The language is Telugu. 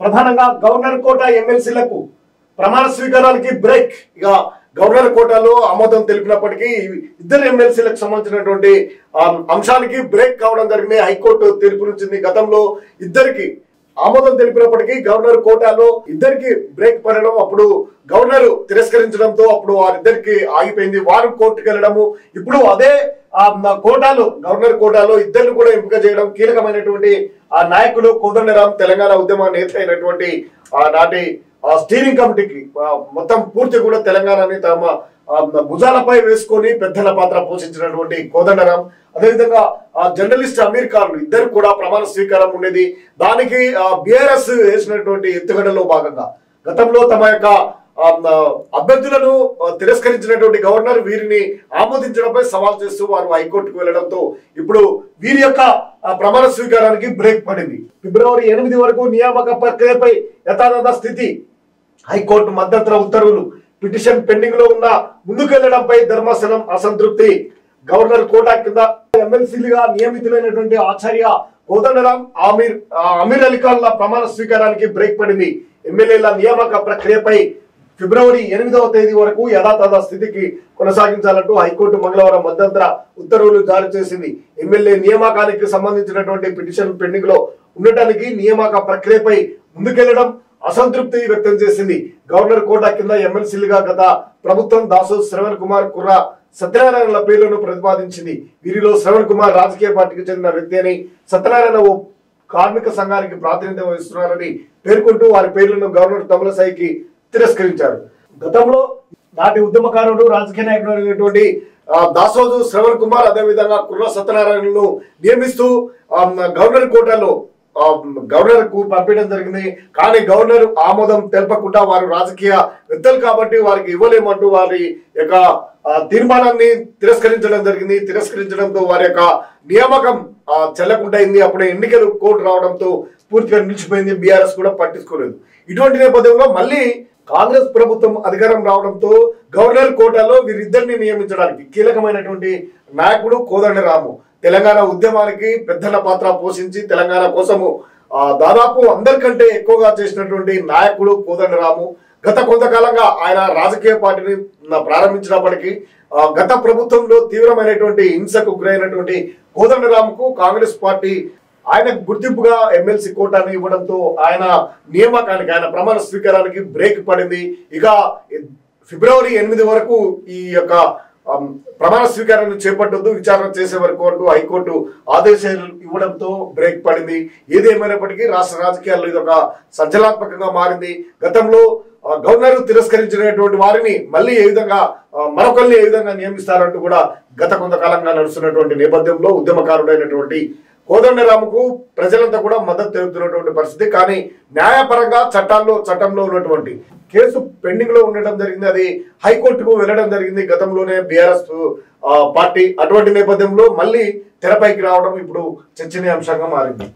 ప్రధానంగా గవర్నర్ కోట ఎమ్మెల్సీలకు ప్రమాణ స్వీకారానికి బ్రేక్. ఇక గవర్నర్ కోటాలో ఆమోదం తెలిపినప్పటికీ ఇద్దరు ఎమ్మెల్సీలకు సంబంధించినటువంటి అంశానికి బ్రేక్ కావడం జరిగింది. హైకోర్టు తీర్పునిచ్చింది. గతంలో ఇద్దరికి ఆమోదం తెలిపినప్పటికీ గవర్నర్ కోటాలో ఇద్దరికి బ్రేక్ పడడం, అప్పుడు గవర్నర్ తిరస్కరించడంతో అప్పుడు వారిద్దరికి ఆగిపోయింది. వారు కోర్టుకు వెళ్ళడము, ఇప్పుడు అదే కోటాలో గవర్నర్ కోటాలో ఇద్దరిని కూడా ఎంపిక చేయడం కీలకమైనటువంటి ఆ నాయకులు కోదండరాం, తెలంగాణ ఉద్యమ నేత అయినటువంటి నాటి స్టీరింగ్ కమిటీకి మొత్తం పూర్తి కూడా తెలంగాణని తమ భుజాలపై వేసుకొని పెద్దల పాత్ర పోషించినటువంటి కోదండరాం, అదేవిధంగా జర్నలిస్ట్ అమీర్ ఖాన్ ఇద్దరు కూడా ప్రమాణ స్వీకారం ఉండేది. దానికి బిఆర్ఎస్ వేసినటువంటి ఎత్తుగడలో భాగంగా గతంలో తమ యొక్క అభ్యర్థులను తిరస్కరించినటువంటి గవర్నర్ వీరిని ఆమోదించడంపై సవాల్ చేస్తూ వారు హైకోర్టుకు వెళ్లడంతో ఇప్పుడు వీరి యొక్క ప్రమాణ స్వీకారానికి బ్రేక్ పడింది. ఫిబ్రవరి 8 వరకు నియామక ప్రక్రియపై యథాతథ స్థితి. హైకోర్టు మధ్యంతర ఉత్తర్వులు. పిటిషన్ పెండింగ్ లో ఉన్న ముందుకెళ్లడంపై ధర్మాసనం అసంతృప్తి. గవర్నర్ కోటా కింద ఎమ్మెల్సీలుగా నియమితులైనటువంటి ఆచార్య కోదండరాం, అమీర్ అలీ ఖాన్ల ప్రమాణ స్వీకారానికి బ్రేక్ పడింది. ఎమ్మెల్యేల నియామక ప్రక్రియపై ఫిబ్రవరి 8 వరకు యథాతథ స్థితికి కొనసాగించాలంటూ హైకోర్టు మంగళవారం మధ్యంతర ఉత్తర్వులు జారీ చేసింది. ఎమ్మెల్యే నియామకానికి సంబంధించినటువంటి పిటిషన్ పెండింగ్ లో ఉండటానికి నియామక ప్రక్రియపై ముందుకెళ్లడం అసంతృప్తి వ్యక్తం చేసింది. గవర్నర్ కోటా కింద ఎమ్మెల్సీలుగా గత ప్రభుత్వం దాసో శ్రవణ్ కుమార్, కుర్రా సత్యనారాయణల పేర్లను ప్రతిపాదించింది. వీరిలో శ్రవణ్ కుమార్ రాజకీయ పార్టీకి చెందిన వ్యక్తి అని, సత్యనారాయణ ఓ కార్మిక సంఘానికి ప్రాతినిధ్యం వహిస్తున్నారని పేర్కొంటూ వారి పేర్లను గవర్నర్ తమిళసైకి తిరస్కరించారు. గతంలో నాటి ఉద్యమకారుడు, రాజకీయ నాయకుడు అయినటువంటి దాసోజు శ్రవణ్ కుమార్, అదేవిధంగా కుర్ర సత్యనారాయణను నియమిస్తూ గవర్నర్ కోటాలో గవర్నర్ కు పంపించడం జరిగింది. కానీ గవర్నర్ ఆమోదం తెలపకుండా వారు రాజకీయ వ్యక్తులు కాబట్టి వారికి ఇవ్వలేమంటూ వారి యొక్క తీర్మానాన్ని తిరస్కరించడం జరిగింది. తిరస్కరించడంతో వారి యొక్క నియామకం చెల్లకుండా అయింది. అప్పుడే ఎన్నికలు కోర్టు రావడంతో పూర్తిగా నిలిచిపోయింది. బీఆర్ఎస్ కూడా పట్టించుకోలేదు. ఇటువంటి నేపథ్యంలో మళ్ళీ కాంగ్రెస్ ప్రభుత్వం అధికారం రావడంతో గవర్నర్ కోటాలో వీరిద్దరిని నియమించడానికి కీలకమైనటువంటి నాయకుడు కోదండరాము, తెలంగాణ ఉద్యమానికి పెద్దల పాత్ర పోషించి తెలంగాణ కోసము దాదాపు అందరికంటే ఎక్కువగా చేసినటువంటి నాయకుడు కోదండరాము. గత కొంతకాలంగా ఆయన రాజకీయ పార్టీని ప్రారంభించినప్పటికీ గత ప్రభుత్వంలో తీవ్రమైనటువంటి హింసకు గురైనటువంటి కోదండరాముకు కాంగ్రెస్ పార్టీ ఆయన గుర్తింపుగా ఎమ్మెల్సీ కోటాను ఇవ్వడంతో ఆయన నియామకానికి, ఆయన ప్రమాణ స్వీకారానికి బ్రేక్ పడింది. ఇక ఫిబ్రవరి 8 వరకు ఈ యొక్క ప్రమాణ స్వీకారాన్ని చేపట్టొద్దు, విచారణ చేసే వరకు అంటూ హైకోర్టు ఆదేశాలు ఇవ్వడంతో బ్రేక్ పడింది. ఏదేమైనప్పటికీ రాష్ట్ర రాజకీయాల్లో ఇది ఒక సంచలనాత్మకంగా మారింది. గతంలో గవర్నర్ తిరస్కరించినటువంటి వారిని మళ్ళీ ఏ విధంగా మరొకరిని ఏ విధంగా నియమిస్తారంటూ కూడా గత కొంతకాలంగా నడుస్తున్నటువంటి నేపథ్యంలో ఉద్యమకారుడైనటువంటి కోదండరాముకు ప్రజలంతా కూడా మద్దతు తెలుపుతున్నటువంటి పరిస్థితి. కానీ న్యాయపరంగా చట్టంలో ఉన్నటువంటి కేసు పెండింగ్ లో ఉండడం జరిగింది. అది హైకోర్టుకు వెళ్లడం జరిగింది గతంలోనే బీఆర్ఎస్ పార్టీ. అటువంటి నేపథ్యంలో మళ్ళీ తెరపైకి రావడం ఇప్పుడు చర్చనీయాంశంగా మారింది.